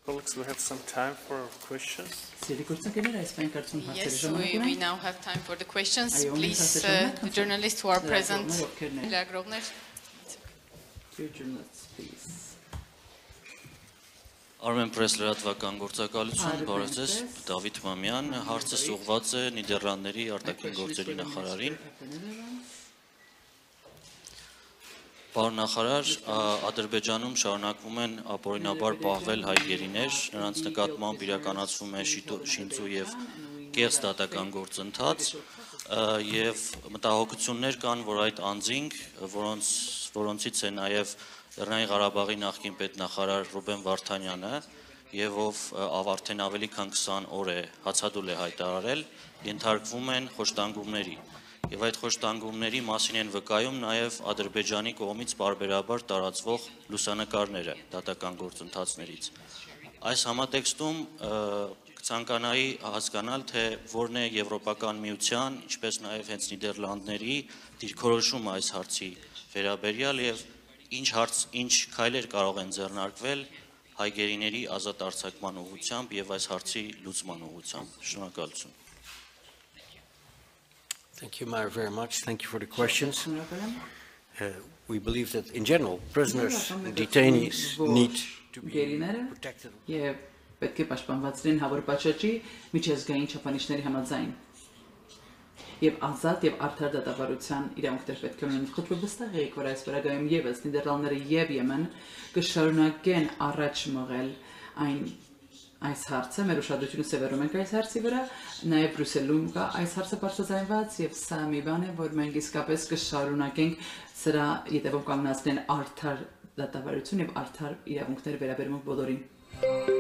Colleagues, we have some time for questions. Yes, we now have time for the questions. Please, the journalists who are present. Armen Press լրատվական գործակալություն, բարև ձեզ, Դավիթ Մամյան, հարցը ուղղված է Նիդերլանդների արտաքին գործերի նախարարին։ Պարոն նախարար, Ադրբեջանում շարունակվում են ապօրինաբար պահվել հայ գերիներ, նրանց նկատմամբ իրականացվում է շինծու եւ կեղծ դատական գործընթաց եւ մտահոգություններ կան, որ այդ անձինք, որոնցից է նաեւ Լեռնային Ղարաբաղի նախկին պետնախարար Ռուբեն Վարդանյանը եւ ով արդեն ավելի քան 20 օր է հացադուլ է հայտարարել, ենթարկվում են խոշտանգումների եւ այդ խոշտանգումների մասին են վկայում նաեւ Ադրբեջանի կողմից բարբերաբար տարածվող լուսանկարները դատական գործընթացներից։ Այս համատեքստում կցանկանայի հասկանալ, թե որն է Եվրոպական միության, ինչպես նաեւ հենց Նիդերլանդների դիրքորոշումը այս հարցի վերաբերյալ եւ ինչ քայլեր կարող են ձեռնարկվել հայ գերիների ազատ արձակման ուղղությամբ եւ այս հարցի լուծման ուղղությամբ։ Շնորհակալություն։ Thank you, Mayor, very much. Thank you for the questions. We believe that in general, prisoners and detainees need to be protected. Պետք է պաշտպանված լինեն հավերպաճաճի միջազգային չափանիշների համաձայն։ Եվ ազատ եւ արդար դատավարության իրավունքներ պետք է ունենան։ Խնդրում եմ վստահ եղեք, որ այս վարագայում եւս Նիդերլանդները եւ Եմեն կշարունակեն առաջ մղել այս հարցը, մեր ուշադրությունը սևեռում ենք այս հարցի վրա, նաեւ Բրյուսելում կա այս հարցը բարձրացված եւ սա մի բան է, որ մենք իսկապես կշարունակենք սրա յետևում կանգնեցնել արդար դատավարություն եւ արդար իրավունքներ վերաբերում բոլորին։